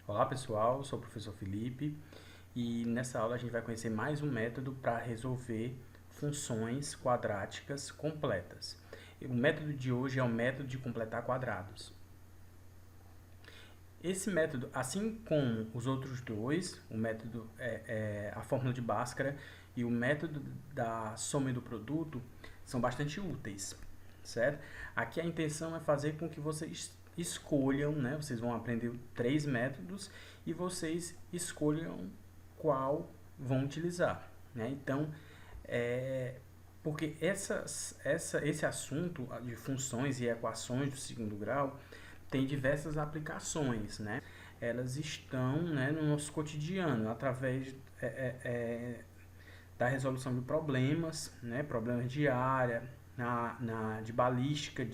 Olá pessoal, sou o professor Felipe e nessa aula a gente vai conhecer mais um método para resolver funções quadráticas completas. O método de hoje é o método de completar quadrados. Esse método, assim como os outros dois, o método a fórmula de Bhaskara e o método da soma e do produto, são bastante úteis, certo? Aqui a intenção é fazer com que vocês escolham, né? Vocês vão aprender 3 métodos e vocês escolham qual vão utilizar, né? Então, porque esse assunto de funções e equações do segundo grau tem diversas aplicações, né? Elas estão, né, no nosso cotidiano, através da resolução de problemas, né, problemas de área, de balística,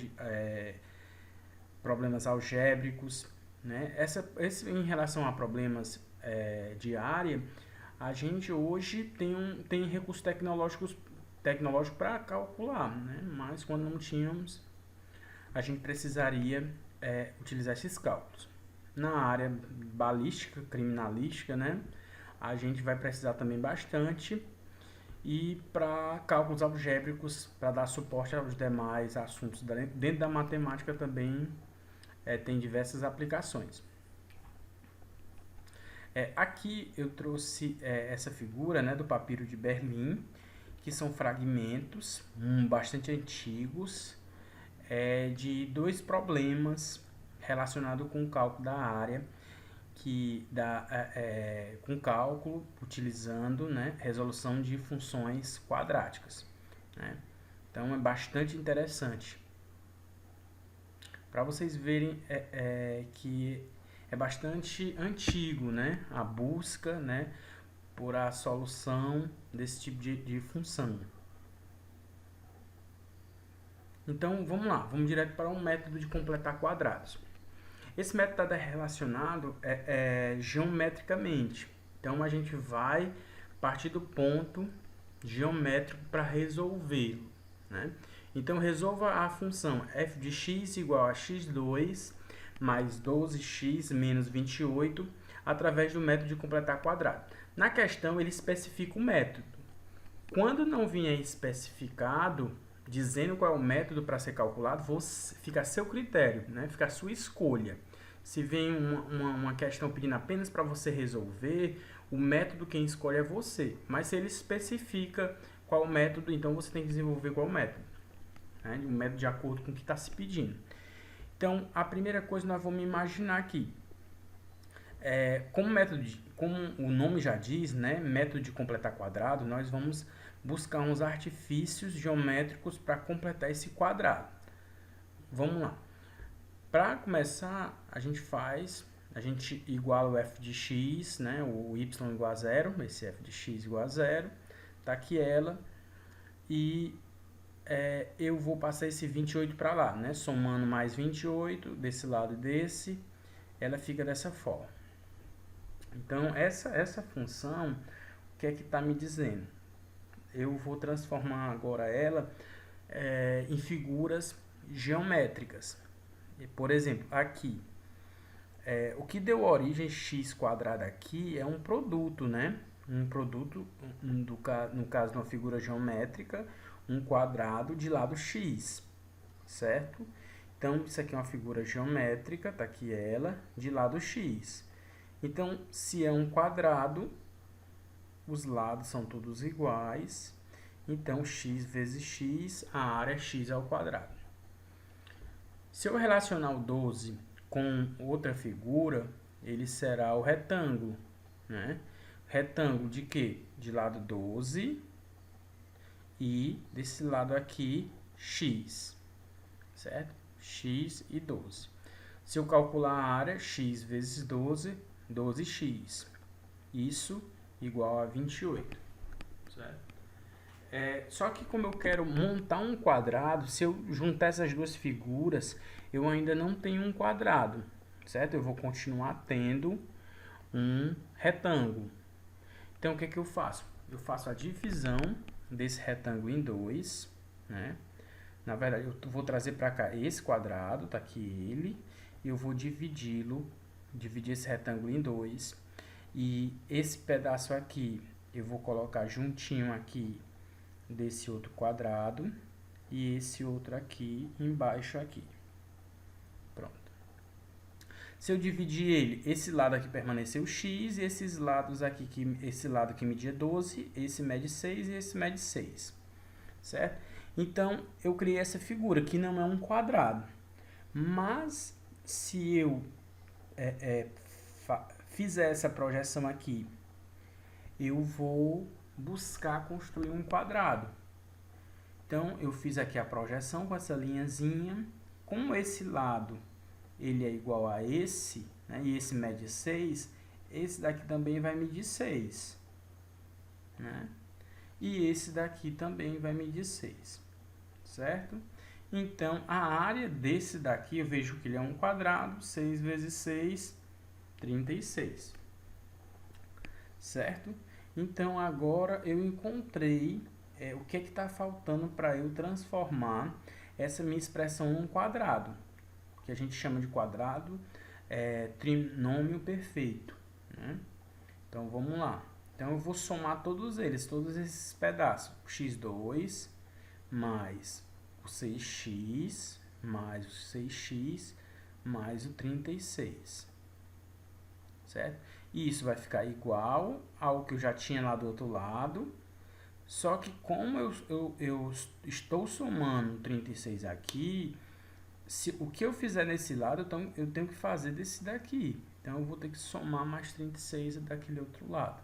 problemas algébricos, né? Em relação a problemas de área, a gente hoje tem recursos tecnológicos para calcular, né? Mas quando não tínhamos, a gente precisaria utilizar esses cálculos. Na área balística, criminalística, né? A gente vai precisar também bastante. E para cálculos algébricos, para dar suporte aos demais assuntos dentro da matemática também tem diversas aplicações. Aqui eu trouxe essa figura, né, do papiro de Berlim, que são fragmentos bastante antigos de dois problemas relacionados com o cálculo da área, com cálculo utilizando, né, resolução de funções quadráticas, né? Então é bastante interessante para vocês verem que é bastante antigo, né, a busca, né, por a solução desse tipo de função. Então vamos lá, vamos direto para um método de completar quadrados. Esse método está relacionado geometricamente. Então a gente vai partir do ponto geométrico para resolvê-lo, né? Então resolva a função f de x igual a x2 mais 12x menos 28 através do método de completar quadrado. Na questão ele especifica o método. Quando não vier especificado, dizendo qual é o método para ser calculado, fica a seu critério, né? Fica a sua escolha. Se vem uma questão pedindo apenas para você resolver, o método quem escolhe é você. Mas se ele especifica qual o método, então você tem que desenvolver qual o método, né? Um método de acordo com o que está se pedindo. Então, a primeira coisa nós vamos imaginar aqui. Como o nome já diz, né, método de completar quadrado, nós vamos buscar uns artifícios geométricos para completar esse quadrado. Vamos lá. Para começar, a gente iguala o f de x, né, o y igual a zero, esse f de x igual a zero, tá aqui ela, e eu vou passar esse 28 para lá, né, somando mais 28 desse lado e desse, ela fica dessa forma. Então, essa função, o que é que está me dizendo? Eu vou transformar agora ela em figuras geométricas. Por exemplo, aqui, o que deu origem x quadrado aqui é um produto, né? Um produto, no caso de uma figura geométrica, um quadrado de lado x, certo? Então, isso aqui é uma figura geométrica, tá aqui ela, de lado x. Então, se é um quadrado, os lados são todos iguais. Então, x vezes x, a área é x ao quadrado. Se eu relacionar o 12 com outra figura, ele será o retângulo, né? Retângulo de quê? De lado 12 e desse lado aqui, x, certo? X e 12. Se eu calcular a área, x vezes 12, 12x. Isso igual a 28, certo? Só que como eu quero montar um quadrado, se eu juntar essas duas figuras, eu ainda não tenho um quadrado, certo? Eu vou continuar tendo um retângulo. Então, o que é que eu faço? Eu faço a divisão desse retângulo em dois, né? Na verdade, eu vou trazer para cá esse quadrado, tá aqui ele, e eu vou dividi-lo dividir esse retângulo em dois. E esse pedaço aqui eu vou colocar juntinho aqui desse outro quadrado. E esse outro aqui embaixo aqui. Pronto. Se eu dividir ele, esse lado aqui permaneceu x, e esses lados aqui, esse lado que media 12, esse mede 6 e esse mede 6. Certo? Então, eu criei essa figura, que não é um quadrado. Mas, se eu fizer essa projeção aqui, eu vou buscar construir um quadrado. Então, eu fiz aqui a projeção com essa linhazinha. Como esse lado ele é igual a esse, né, e esse mede 6, esse daqui também vai medir 6. Né? E esse daqui também vai medir 6. Certo? Então, a área desse daqui, eu vejo que ele é um quadrado, 6 vezes 6, 36. Certo? Então, agora eu encontrei o que está faltando para eu transformar essa minha expressão num quadrado, que a gente chama de quadrado trinômio perfeito. Né? Então, vamos lá. Então, eu vou somar todos esses pedaços. x2 mais o 6x mais o 6x mais o 36. Certo? E isso vai ficar igual ao que eu já tinha lá do outro lado. Só que como eu estou somando 36 aqui, o que eu fizer nesse lado, então eu tenho que fazer desse daqui. Então eu vou ter que somar mais 36 daquele outro lado.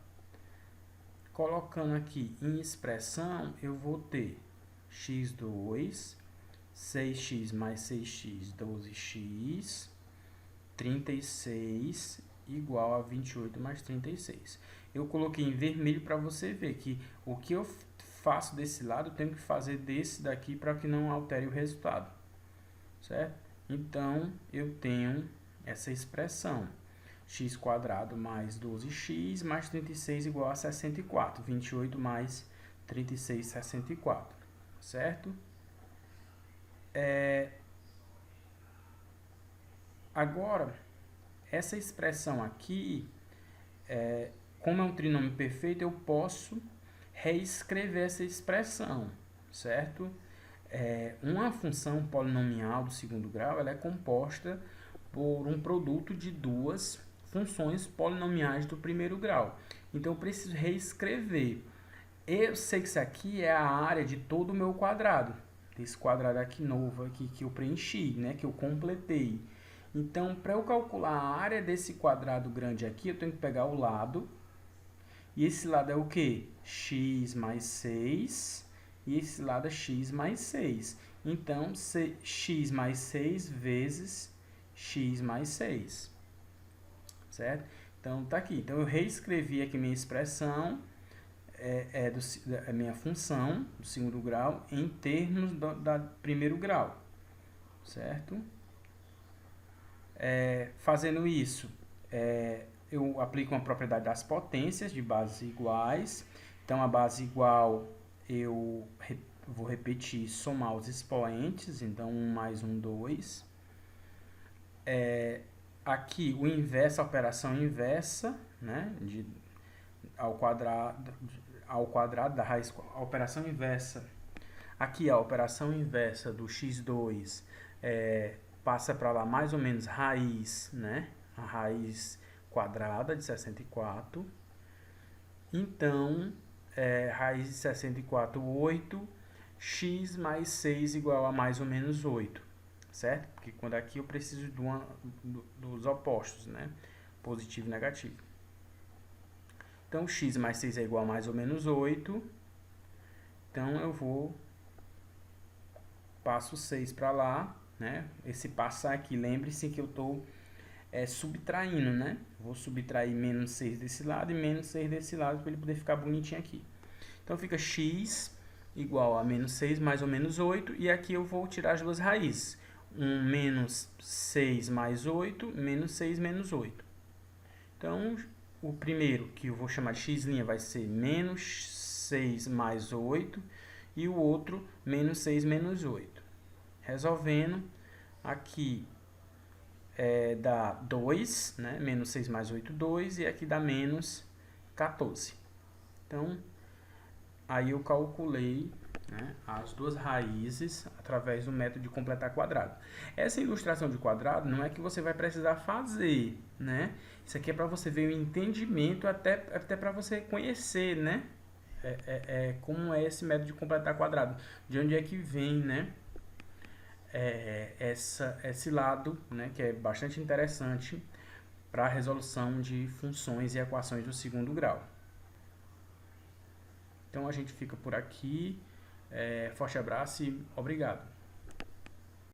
Colocando aqui em expressão, eu vou ter x2, 6x mais 6x, 12x, 36 igual a 28 mais 36. Eu coloquei em vermelho para você ver que o que eu faço desse lado, eu tenho que fazer desse daqui para que não altere o resultado. Certo? Então, eu tenho essa expressão. x² mais 12x mais 36 igual a 64. 28 mais 36, 64. Certo? Agora, essa expressão aqui, como é um trinômio perfeito, eu posso reescrever essa expressão, certo? Uma função polinomial do segundo grau, ela é composta por um produto de duas funções polinomiais do primeiro grau. Então, eu preciso reescrever. Eu sei que isso aqui é a área de todo o meu quadrado. Desse quadrado aqui novo aqui que eu preenchi, né? Que eu completei. Então, para eu calcular a área desse quadrado grande aqui, eu tenho que pegar o lado. E esse lado é o quê? X mais 6. E esse lado é x mais 6. Então, x mais 6 vezes x mais 6. Certo? Então, tá aqui. Então, eu reescrevi aqui minha expressão, a minha função do segundo grau em termos da primeiro grau. Certo? Fazendo isso, eu aplico uma propriedade das potências de bases iguais. Então, a base igual, eu vou repetir, somar os expoentes. Então, 1 mais 1, 2. Aqui, o inverso, a operação inversa, né, ao quadrado da raiz. A operação inversa, aqui a operação inversa do x2 passa para lá mais ou menos raiz, né, a raiz quadrada de 64. Então, raiz de 64, 8, x mais 6 igual a mais ou menos 8, certo? Porque quando aqui eu preciso dos opostos, né? Positivo e negativo. Então, x mais 6 é igual a mais ou menos 8. Então, eu passo 6 para lá, né? Esse passar aqui, lembre-se que eu estou subtraindo, né? Vou subtrair menos 6 desse lado e menos 6 desse lado para ele poder ficar bonitinho aqui. Então, fica x igual a menos 6 mais ou menos 8. E aqui eu vou tirar as duas raízes. Menos 6 mais 8, menos 6 menos 8. Então, o primeiro, que eu vou chamar de x', vai ser menos 6 mais 8. E o outro, menos 6 menos 8. Resolvendo, aqui dá 2, né? Menos 6 mais 8, 2. E aqui dá menos 14. Então, aí eu calculei, né, as duas raízes através do método de completar quadrado. Essa ilustração de quadrado não é que você vai precisar fazer, né? Isso aqui é para você ver o entendimento, até para você conhecer, né? Como é esse método de completar quadrado. De onde é que vem, né? Esse lado, né, que é bastante interessante para a resolução de funções e equações do segundo grau. Então a gente fica por aqui. Forte abraço e obrigado.